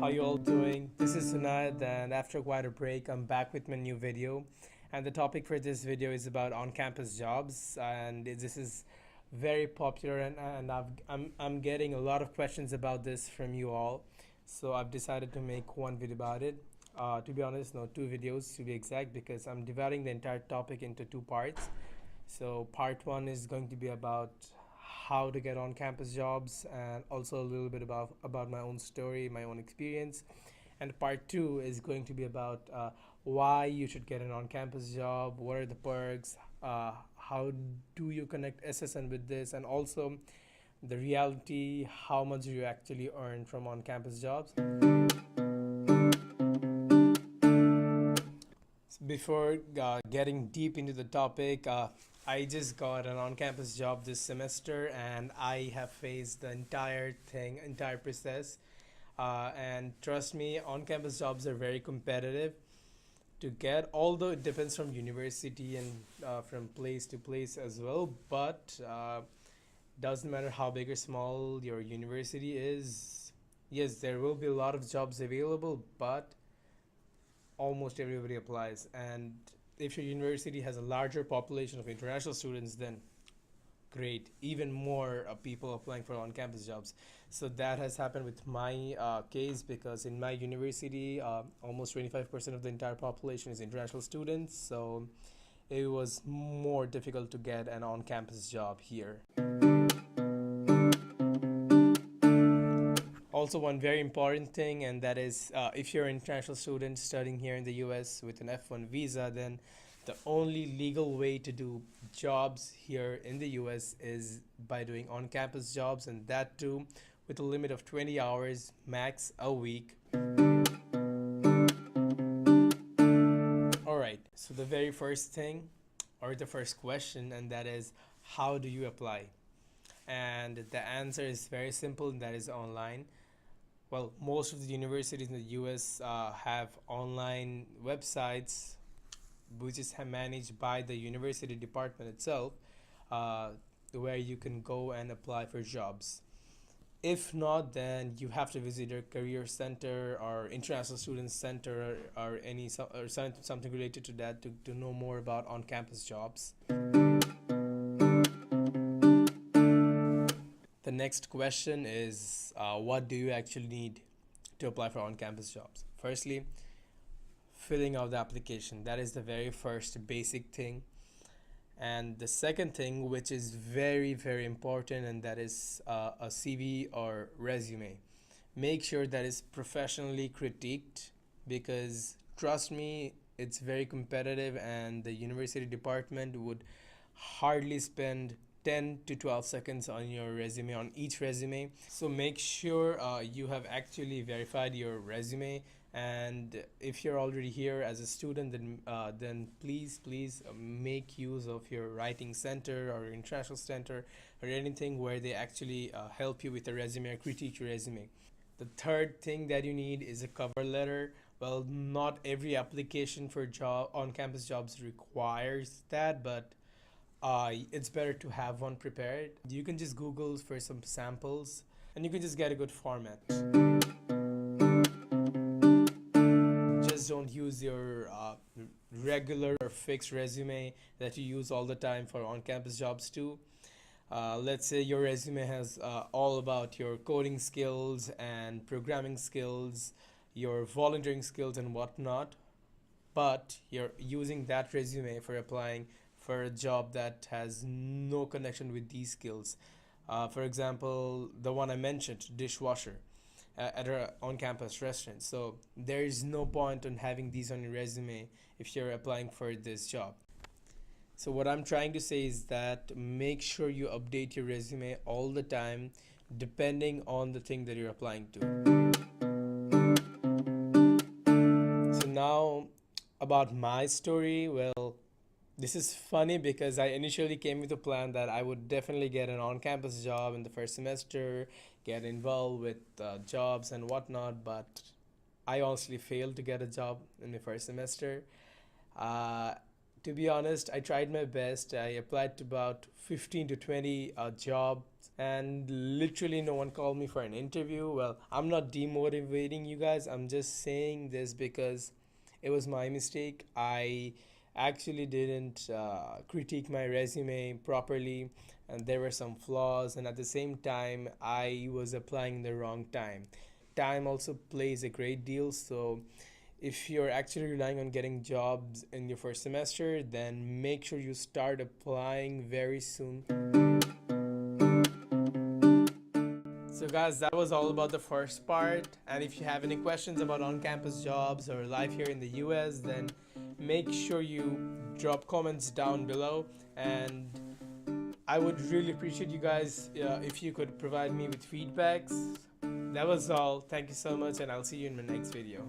how you all doing? This is Sunad, and after quite a break, I'm back with my new video. And the topic for this video is about on-campus jobs, and this is very popular, and I'm getting a lot of questions about this from you all. So I've decided to make one video about it. To be honest, no, two videos to be exact, because I'm dividing the entire topic into two parts. So part one is going to be about how to get on campus jobs, and also a little bit about my own story, my own experience. And part two is going to be about why you should get an on campus job, what are the perks, how do you connect SSN with this, and also the reality, how much do you actually earn from on campus jobs. Before getting deep into the topic, I just got an on campus job this semester, and I have faced the entire process. And trust me, on campus jobs are very competitive to get, although it depends from university and from place to place as well. But doesn't matter how big or small your university is. Yes, there will be a lot of jobs available, but almost everybody applies. And if your university has a larger population of international students, then great, even more people applying for on-campus jobs. So that has happened with my case, because in my university, almost 25% of the entire population is international students. So it was more difficult to get an on-campus job here. Also, one very important thing, and that is, if you're an international student studying here in the US with an F1 visa, then the only legal way to do jobs here in the US is by doing on campus jobs, and that too with a limit of 20 hours max a week. Alright, so the very first thing, or the first question, and that is, how do you apply? And the answer is very simple, and that is online. Well, most of the universities in the US have online websites which is managed by the university department itself, uh, where you can go and apply for jobs. If not, then you have to visit your career center or international student center, or something related to that, to know more about on-campus jobs. The next question is, what do you actually need to apply for on-campus jobs? Firstly, filling out the application. That is the very first basic thing. And the second thing, which is very, very important, and that is a CV or resume. Make sure that is professionally critiqued, because trust me, it's very competitive, and the university department would hardly spend 10 to 12 seconds on your resume, on each resume. So make sure you have actually verified your resume. And if you're already here as a student, then please make use of your writing center or international center, or anything where they actually help you with a resume or critique your resume. The third thing that you need is a cover letter. Well, not every application for job on campus jobs requires that, but it's better to have one prepared. You can just Google for some samples, and you can just get a good format. Just don't use your regular or fixed resume that you use all the time for on-campus jobs too. Let's say your resume has all about your coding skills and programming skills, your volunteering skills and whatnot, but you're using that resume for applying for a job that has no connection with these skills. For example, the one I mentioned, dishwasher, at a on-campus restaurant. So there is no point on having these on your resume if you're applying for this job. So what I'm trying to say is that make sure you update your resume all the time, depending on the thing that you're applying to. So now about my story, well, this is funny because I initially came with a plan that I would definitely get an on-campus job in the first semester, get involved with jobs and whatnot, but I honestly failed to get a job in the first semester. Uh, to be honest, I tried my best. I applied to about 15 to 20 jobs, and literally no one called me for an interview. Well, I'm not demotivating you guys, I'm just saying this because it was my mistake. I actually didn't critique my resume properly, and there were some flaws, and at the same time I was applying the wrong time. Time also plays a great deal, so if you're actually relying on getting jobs in your first semester, then make sure you start applying very soon. So, guys, that was all about the first part. And if you have any questions about on campus jobs or life here in the US, then make sure you drop comments down below. And I would really appreciate you guys if you could provide me with feedbacks. That was all. Thank you so much, and I'll see you in my next video.